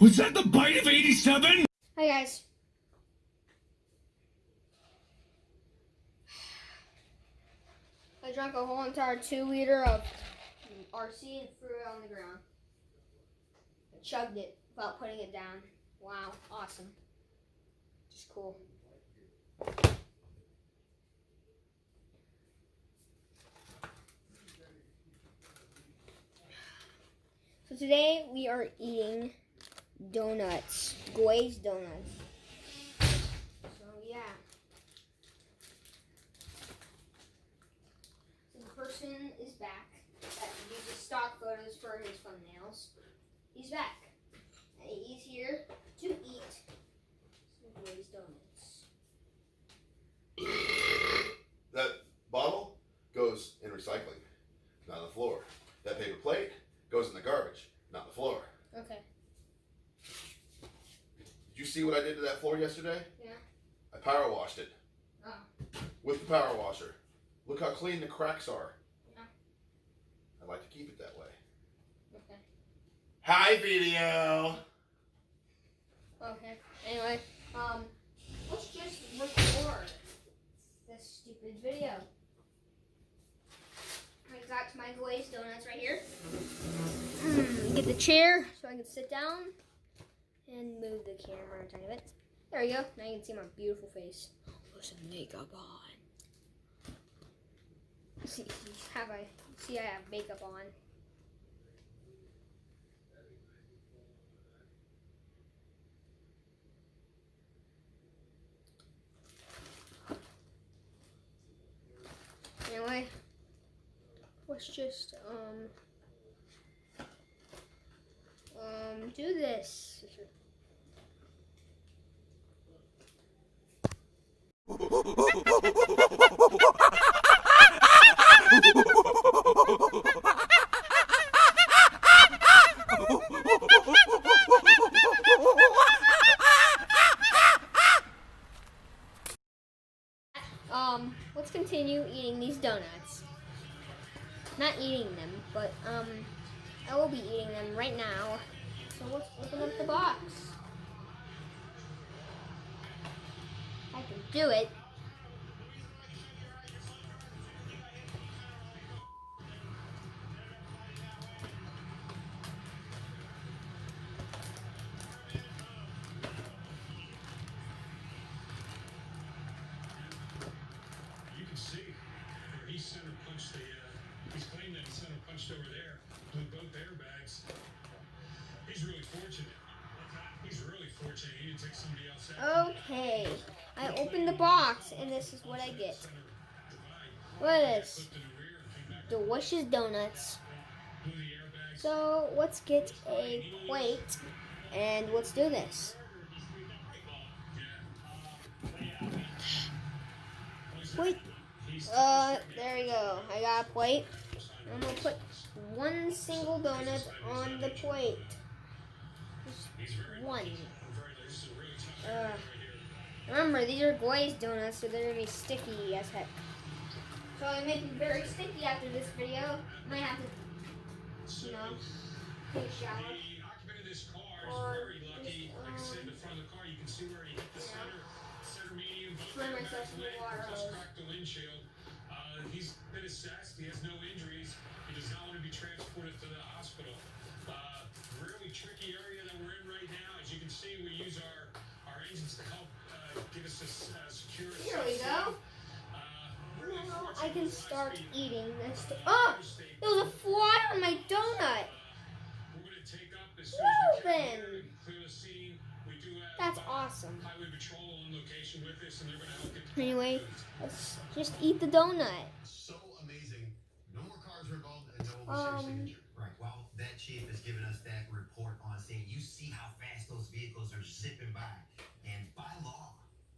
Was that the bite of 87? Hi guys. I drank a whole entire 2-liter of RC and threw it on the ground. I chugged it without putting it down. Wow, awesome. Just cool. So today we are eating donuts, glazed donuts. So yeah. So the person is back that uses stock photos for his thumbnails. He's back. And he's here to eat some glazed donuts. That bottle goes in recycling, not on the floor. That paper plate goes in the garbage, not the floor. Okay. Did you see what I did to that floor yesterday? Yeah. I power washed it. Oh. With the power washer. Look how clean the cracks are. Yeah. I like to keep it that way. Okay. Hi, video. Okay. Anyway, let's just record this stupid video. I got my glazed donuts right here. Get the chair so I can sit down and move the camera a tiny bit. There we go. Now you can see my beautiful face. Put some makeup on. See, I have makeup on. Anyway, let's just do this. Let's continue eating these donuts. Not eating them, but I will be eating them right now. So let's open up the box. I can do it. He center punched he's claimed that he center punched over there with both airbags. He's really fortunate. He didn't take somebody else out. Okay. I opened the box and this is what I get. What is this? Delicious donuts. So let's get a plate and let's do this. Wait. There we go. I got a plate. I'm gonna put one single donut on the plate. Just one. Remember, these are glazed donuts, so they're gonna be sticky as heck. So I make them very sticky after this video. I might have to, you know, take a shower. Or just, spray myself in the water hose. He's been assessed. He has no injuries. He does not want to be transported to the hospital. Really tricky area that we're in right now. As you can see, we use our engines to help give us a secure. Here we go. Now I can start eating this. Oh, there was a fly on my donut. We're going to take up as Well then, clear the scene. We do have that's awesome. highway patrol on location with us, and they're going to help get. Anyway, let's just eat the donut. So amazing. No more cars were involved and no one was seriously injured. Right. Well, that chief has given us that report on scene. You see how fast those vehicles are zipping by. And by law,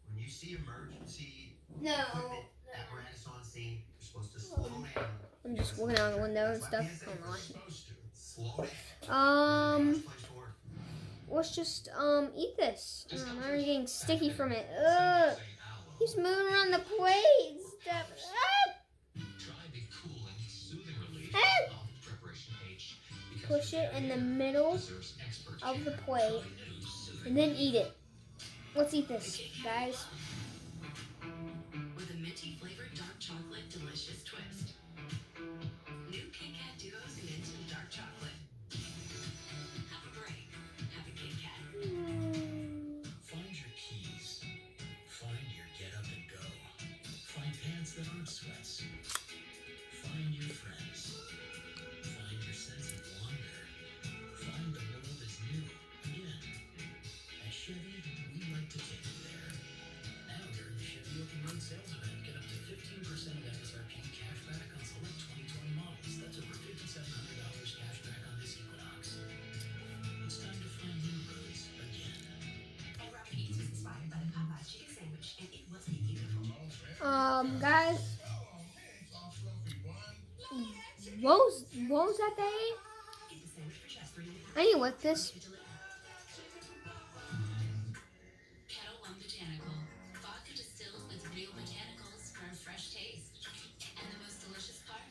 when you see emergency equipment apparatus on scene, you're supposed to slow down. I'm just looking out the window and stuff. Oh Slow my. down. Let's just eat this. I'm already getting sticky from it. Ugh. He's moving around the plate and stuff. Ah! Try the cooling, soothing relief Ah! of push it in the middle of the plate, and then eat it. Let's eat this, guys. With a minty flavored dark chocolate delicious twist. New Kit Kat Duos and instant dark chocolate. Have a break. Have a Kit Kat. Find your keys. Find your get up and go. Find pants that aren't sweats. Find your friends. Find your sense of wonder. Find the world that's new. Again. At Chevy, we like to take it there. Now during the Chevy Open Road Sales Event, get up to 15% of MSRP cash back on select 2020 models. That's over $5,700 cash back on this Equinox. It's time to find new roads again. And Robert Eats was inspired by the Popeyes chicken sandwich, and it wasn't beautiful. Guys, what was that they ate? It's a sandwich for just 3 minutes. I need to whip this. Kettle One Botanical. Vodka distilled with real botanicals for a fresh taste. And the most delicious part?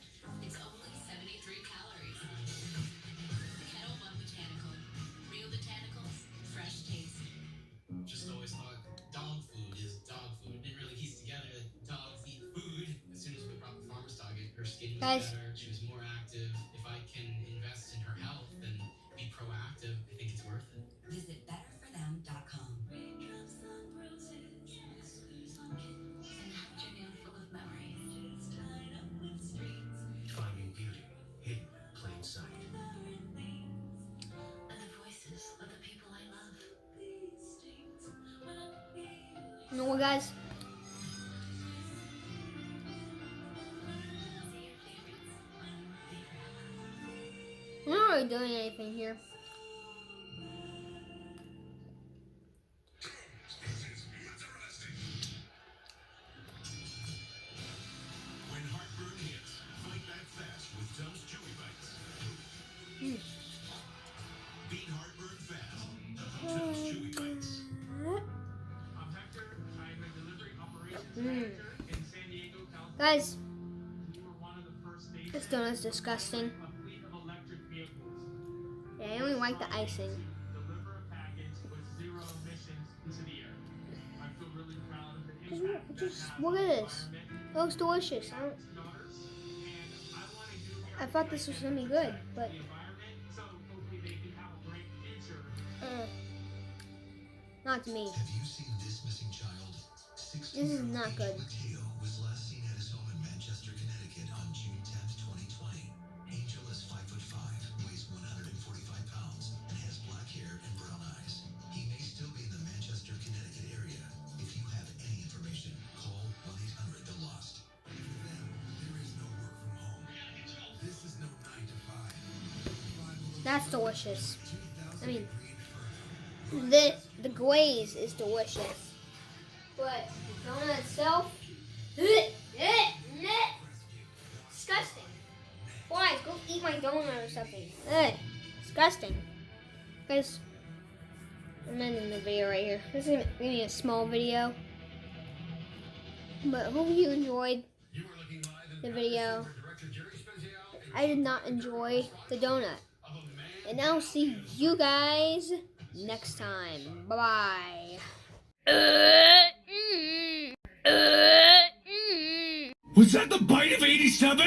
It's only 73 calories. Kettle One Botanical. Real botanicals, fresh taste. Just always thought dog food is dog food. Didn't really piece together that dogs eat food. As soon as we brought the farmer's dog in, her skin was Guys. better. She was more active. If I can invest in her health and be proactive, I think it's worth it. Visit betterforthem.com. Raindrops on roses, whiskers on kittens, an afternoon full of memories, tied up with streets, Finding beauty, hidden, plain sight. and the voices of the people I love. These streets, when I'm feeling You know what, guys? see your favorites, favorite. I'm not really doing anything here. When heartburn hits, fight back fast with Tums Chewy Bites. Beat heartburn fast. Tums Chewy Bites. I'm Hector. I'm a delivery operations manager in San Diego, California. Guys, We were one of the first states this donut's disgusting. a fleet of electric vehicles. Yeah, I only like the icing. Deliver a package with 0 emissions into the air. I feel really proud of the impact that Just has look on at the this. environment. It looks delicious. Daughters, and I wanna do I thought this was gonna be good, but the environment, so hopefully they can have a great future. not to me. Have you seen this missing child? This is not good. Mateo was last seen at his home in Manchester, Connecticut on June 10th, 2020. Angel is 5'5", weighs 145 pounds, and has black hair and brown eyes. He may still be in the Manchester, Connecticut area. If you have any information, call 1-800-THE-LOST. For them, there is no work from home. This is no 9 to 5. That's delicious. 2,000 I mean, green the glaze is delicious, but the donut itself, disgusting. Why? Go eat my donut or something. Disgusting. Guys, I'm ending the video right here. This is gonna be a small video, but hope you enjoyed You are looking live in the video. Director Jerry Spezial I did not enjoy the donut. of a man. And I'll see you guys next time. Bye-bye. Was that the bite of 87?